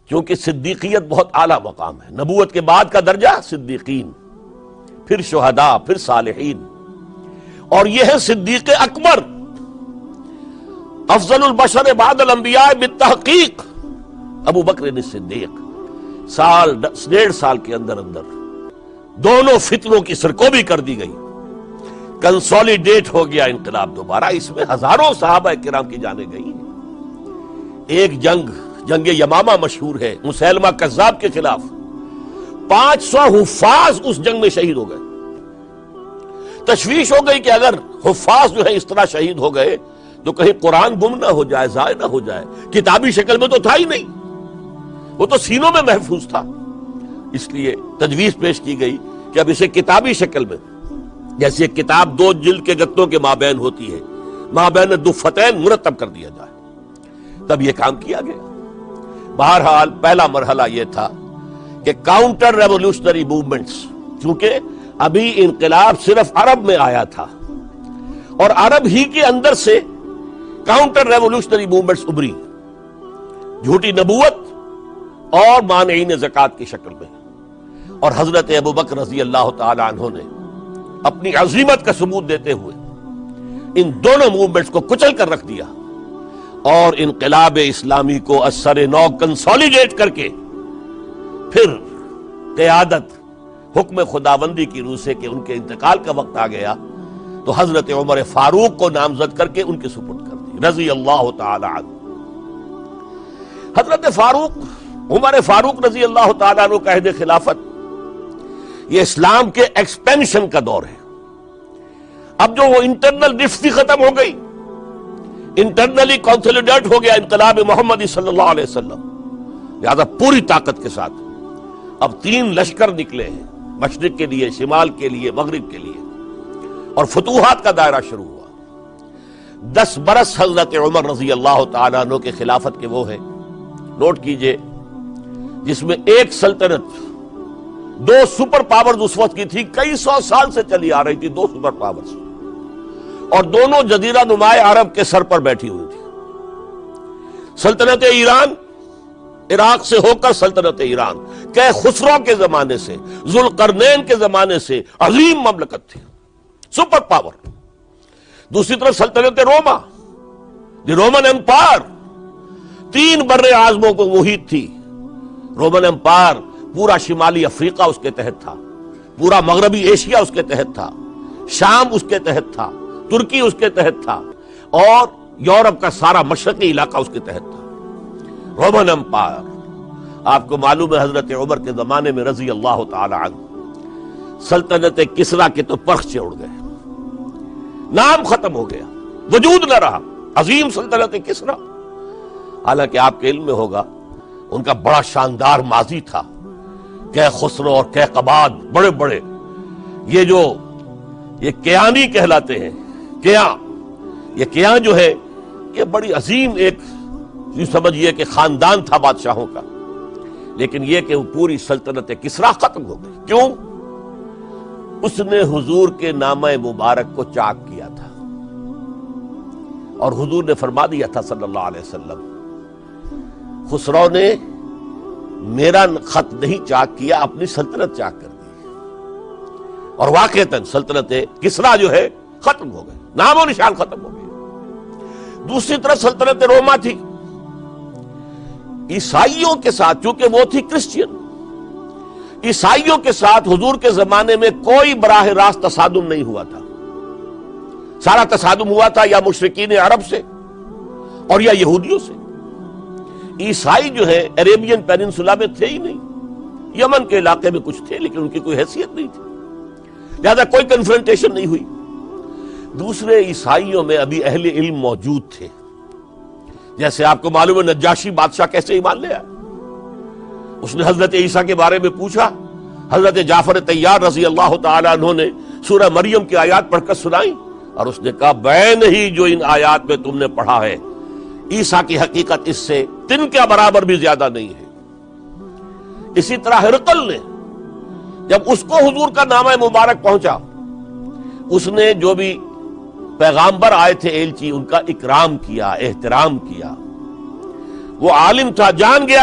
کیونکہ صدیقیت بہت اعلیٰ مقام ہے، نبوت کے بعد کا درجہ صدیقین، پھر شہداء، پھر صالحین، اور یہ ہے صدیق اکبر، افضل البشر بعد الانبیاء بالتحقیق ابو بکر صدیق۔ سال 1.5 سال کے اندر دونوں فتنوں کی سرکوبی کر دی گئی، کنسولیڈیٹ ہو گیا انقلاب دوبارہ۔ اس میں ہزاروں صحابہ کرام کی جانیں گئی۔ ایک جنگ یمامہ مشہور ہے، مسیلمہ کذاب کے خلاف 500 حفاظ اس جنگ میں شہید ہو گئے۔ تشویش ہو گئی کہ اگر حفاظ جو ہے اس طرح شہید ہو گئے تو کہیں قرآن گم نہ ہو جائے، ضائع نہ ہو جائے۔ کتابی شکل میں تو تھا ہی نہیں، وہ تو سینوں میں محفوظ تھا۔ اس لیے تجویز پیش کی گئی کہ اب اسے کتابی شکل میں، جیسے کتاب 2 جلد کے گتوں کے مابین ہوتی ہے، مابین دفتین مرتب کر دیا جائے۔ تب یہ کام کیا گیا۔ بہرحال پہلا مرحلہ یہ تھا کہ کاؤنٹر ریولوشنری موومنٹس، چونکہ ابھی انقلاب صرف عرب میں آیا تھا اور عرب ہی کے اندر سے کاؤنٹر ریولوشنری موومنٹس ابری، جھوٹی نبوت اور مانعین زکوٰۃ کی شکل میں، اور حضرت ابوبکر رضی اللہ تعالی عنہ نے اپنی عظیمت کا ثبوت دیتے ہوئے ان دونوں موومنٹس کو کچل کر رکھ دیا اور انقلاب اسلامی کو اثر نو کنسولیڈیٹ کر کے پھر قیادت حکم خداوندی کی روح سے کہ ان کے انتقال کا وقت آ گیا تو حضرت عمر فاروق کو نامزد کر کے ان کے سپرد کر دی رضی اللہ تعالی عنہ۔ حضرت عمر فاروق رضی اللہ تعالیٰ عنہ کا عہد خلافت یہ اسلام کے ایکسپینشن کا دور ہے۔ اب جو وہ انٹرنل ڈفتی ختم ہو گئی، انٹرنلی کنسولیڈیٹ ہو گیا انقلاب محمدی صلی اللہ علیہ وسلم، لہذا پوری طاقت کے ساتھ اب 3 لشکر نکلے ہیں، مشرق کے لیے، شمال کے لیے، مغرب کے لیے، اور فتوحات کا دائرہ شروع ہوا۔ 10 برس حضرت عمر رضی اللہ تعالیٰ عنہ کے خلافت کے وہ ہیں، نوٹ کیجئے، جس میں ایک سلطنت 2 سپر پاورز اس وقت کی تھی، کئی 100 سال سے چلی آ رہی تھی، 2 سپر پاورز، اور دونوں جزیرہ نمائے عرب کے سر پر بیٹھی ہوئی تھی۔ سلطنت ایران، عراق سے ہو کر سلطنت ایران، کہ خسرو کے زمانے سے، ذوالقرنین کے زمانے سے عظیم مملکت تھی، سپر پاور۔ دوسری طرف سلطنت روما، دی رومن امپائر، 3 بر اعظموں کو محیط تھی۔ رومن امپائر پورا شمالی افریقہ اس کے تحت تھا، پورا مغربی ایشیا اس کے تحت تھا، شام اس کے تحت تھا، ترکی اس کے تحت تھا، اور یورپ کا سارا مشرقی علاقہ اس کے تحت تھا۔ رومن امپائر، آپ کو معلوم ہے حضرت عمر کے زمانے میں رضی اللہ تعالی عنہ سلطنت کسریٰ کے تو پرخ سے اڑ گئے، نام ختم ہو گیا، وجود نہ رہا عظیم سلطنت کسریٰ۔ حالانکہ آپ کے علم میں ہوگا ان کا بڑا شاندار ماضی تھا، کہ خسرو اور کہ قباد، بڑے بڑے یہ کیانی کہلاتے ہیں، یہ کیان جو ہے یہ بڑی عظیم ایک یوں سمجھیے کہ خاندان تھا بادشاہوں کا، لیکن یہ کہ وہ پوری سلطنت کسریٰ ختم ہو گئی۔ کیوں؟ اس نے حضور کے نامہ مبارک کو چاک کیا تھا، اور حضور نے فرما دیا تھا صلی اللہ علیہ وسلم، خسرو نے میرا خط نہیں چاک کیا، اپنی سلطنت چاک کر دی، اور واقعتاً سلطنت کسریٰ جو ہے ختم ہو گئی، نام و نشان ختم ہو گئی۔ دوسری طرف سلطنت روما تھی، عیسائیوں کے ساتھ، چونکہ وہ تھی کرسچین، عیسائیوں کے ساتھ حضور کے زمانے میں کوئی براہ راست تصادم نہیں ہوا تھا، سارا تصادم ہوا تھا یا مشرکین عرب سے اور یا یہودیوں سے۔ عیسائی جو ہے عربین پیننسولا میں تھے ہی نہیں، یمن کے علاقے میں کچھ تھے لیکن ان کی کوئی حیثیت نہیں تھی، لہذا کوئی کنفرنٹیشن نہیں ہوئی۔ دوسرے عیسائیوں میں ابھی اہل علم موجود تھے، جیسے آپ کو معلوم ہے نجاشی بادشاہ کیسے ایمان لے آیا، اس نے حضرت عیسیٰ کے بارے میں پوچھا، حضرت جعفر طیار رضی اللہ تعالی عنہ نے سورہ مریم کی آیات پڑھ کر سنائی، اور اس نے کہا بے نہیں جو ان آیات میں تم نے پڑھا ہے، عیسیٰ کی حقیقت اس سے تن کے برابر بھی زیادہ نہیں ہے۔ اسی طرح ہرقل نے جب اس کو حضور کا نامہ مبارک پہنچا، اس نے جو بھی پیغامبر آئے تھے ایلچی، ان کا اکرام کیا، احترام کیا، وہ عالم تھا، جان گیا